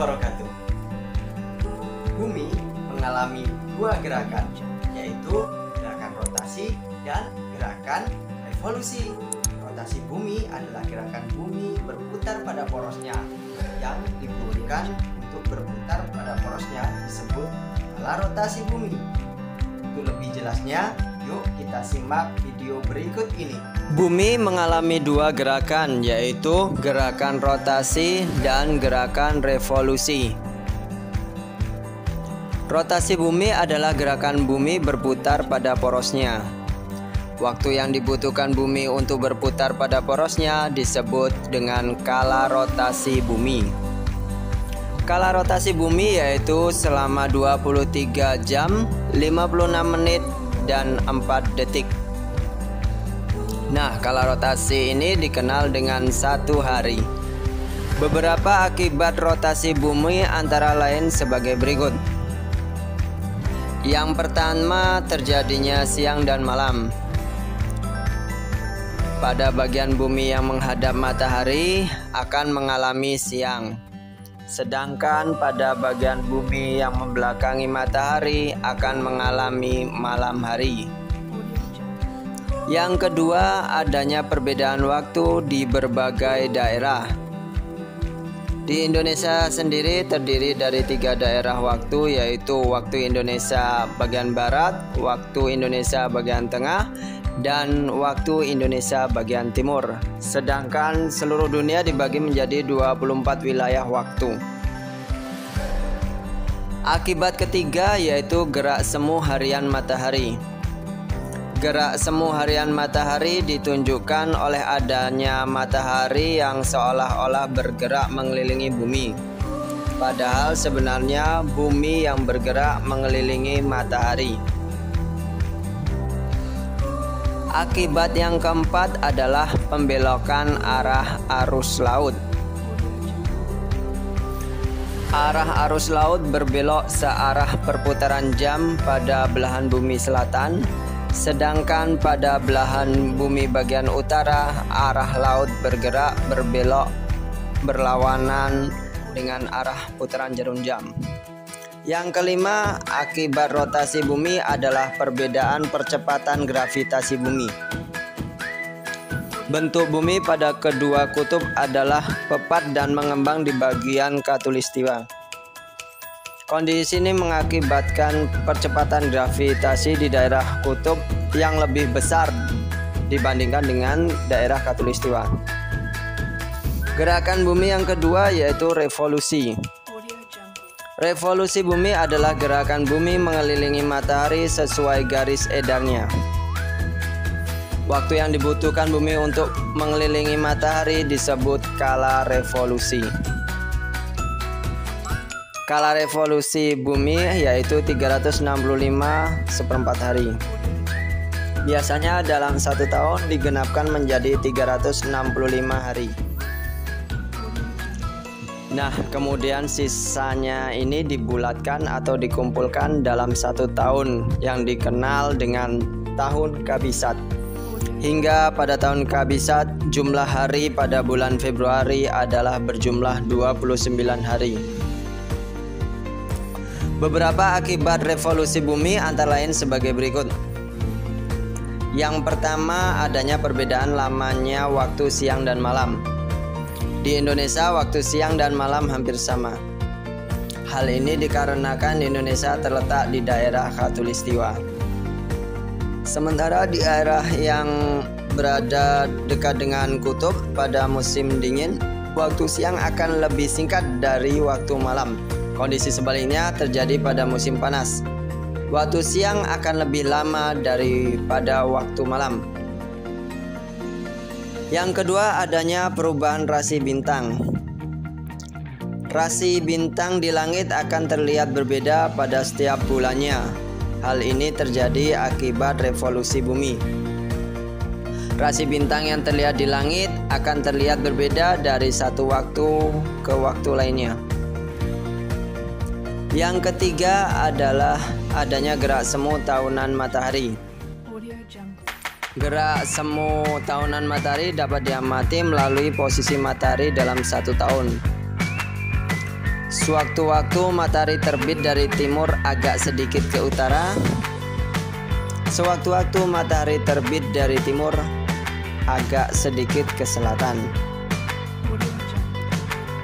wabarakatuh. Bumi mengalami dua gerakan, yaitu gerakan rotasi dan gerakan revolusi. Rotasi bumi adalah gerakan bumi berputar pada porosnya. Yang dibutuhkan untuk berputar pada porosnya disebut skala rotasi bumi. Untuk lebih jelasnya, yuk kita simak video berikut ini. Bumi mengalami dua gerakan, yaitu gerakan rotasi dan gerakan revolusi. Rotasi bumi adalah gerakan bumi berputar pada porosnya. Waktu yang dibutuhkan bumi untuk berputar pada porosnya disebut dengan kala rotasi bumi. Kala rotasi bumi yaitu selama 23 jam, 56 menit, dan 4 detik. Nah, kala rotasi ini dikenal dengan 1 hari. Beberapa akibat rotasi bumi antara lain sebagai berikut. Yang pertama, terjadinya siang dan malam. Pada bagian bumi yang menghadap matahari akan mengalami siang. Sedangkan pada bagian bumi yang membelakangi matahari akan mengalami malam hari. Yang kedua, adanya perbedaan waktu di berbagai daerah. Di Indonesia sendiri terdiri dari 3 daerah waktu, yaitu waktu Indonesia bagian barat, waktu Indonesia bagian tengah, dan waktu Indonesia bagian timur. Sedangkan seluruh dunia dibagi menjadi 24 wilayah waktu. Akibat ketiga yaitu gerak semu harian matahari. Gerak semu harian matahari ditunjukkan oleh adanya matahari yang seolah-olah bergerak mengelilingi bumi. Padahal sebenarnya bumi yang bergerak mengelilingi matahari. Akibat yang keempat adalah pembelokan arah arus laut. Arah arus laut berbelok searah perputaran jam pada belahan bumi selatan, sedangkan pada belahan bumi bagian utara arah laut bergerak berbelok berlawanan dengan arah putaran jarum jam. Yang kelima, akibat rotasi bumi adalah perbedaan percepatan gravitasi bumi. Bentuk bumi pada kedua kutub adalah pepat dan mengembang di bagian khatulistiwa. Kondisi ini mengakibatkan percepatan gravitasi di daerah kutub yang lebih besar dibandingkan dengan daerah khatulistiwa. Gerakan bumi yang kedua yaitu revolusi. Revolusi bumi adalah gerakan bumi mengelilingi matahari sesuai garis edarnya. Waktu yang dibutuhkan bumi untuk mengelilingi matahari disebut kala revolusi. Kala revolusi bumi yaitu 365 hari. Biasanya dalam 1 tahun digenapkan menjadi 365 hari. Nah, kemudian sisanya ini dibulatkan atau dikumpulkan dalam 1 tahun yang dikenal dengan tahun kabisat. Hingga pada tahun kabisat, jumlah hari pada bulan Februari adalah berjumlah 29 hari. Beberapa akibat revolusi bumi antara lain sebagai berikut. Yang pertama, adanya perbedaan lamanya waktu siang dan malam. Di Indonesia, waktu siang dan malam hampir sama. Hal ini dikarenakan Indonesia terletak di daerah khatulistiwa. Sementara di daerah yang berada dekat dengan kutub pada musim dingin, waktu siang akan lebih singkat dari waktu malam. Kondisi sebaliknya terjadi pada musim panas. Waktu siang akan lebih lama daripada waktu malam. Yang kedua, adanya perubahan rasi bintang. Rasi bintang di langit akan terlihat berbeda pada setiap bulannya. Hal ini terjadi akibat revolusi bumi. Rasi bintang yang terlihat di langit akan terlihat berbeda dari satu waktu ke waktu lainnya. Yang ketiga adalah adanya gerak semu tahunan matahari. Gerak semu tahunan matahari dapat diamati melalui posisi matahari dalam 1 tahun. Sewaktu-waktu matahari terbit dari timur agak sedikit ke utara. Sewaktu-waktu matahari terbit dari timur agak sedikit ke selatan.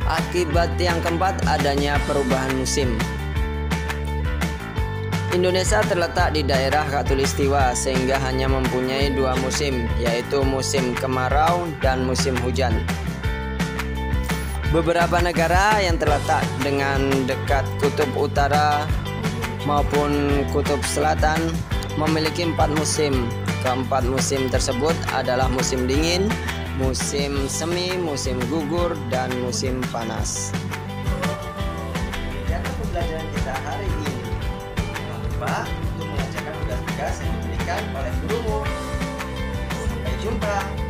Akibat yang keempat, adanya perubahan musim. Indonesia terletak di daerah khatulistiwa sehingga hanya mempunyai 2 musim, yaitu musim kemarau dan musim hujan. Beberapa negara yang terletak dengan dekat kutub utara maupun kutub selatan memiliki 4 musim. Keempat musim tersebut adalah musim dingin, musim semi, musim gugur, dan musim panas. Demikian pembelajaran kita hari ini. Jangan lupa untuk mengerjakan tugas-tugas yang diberikan oleh gurumu. Sampai jumpa.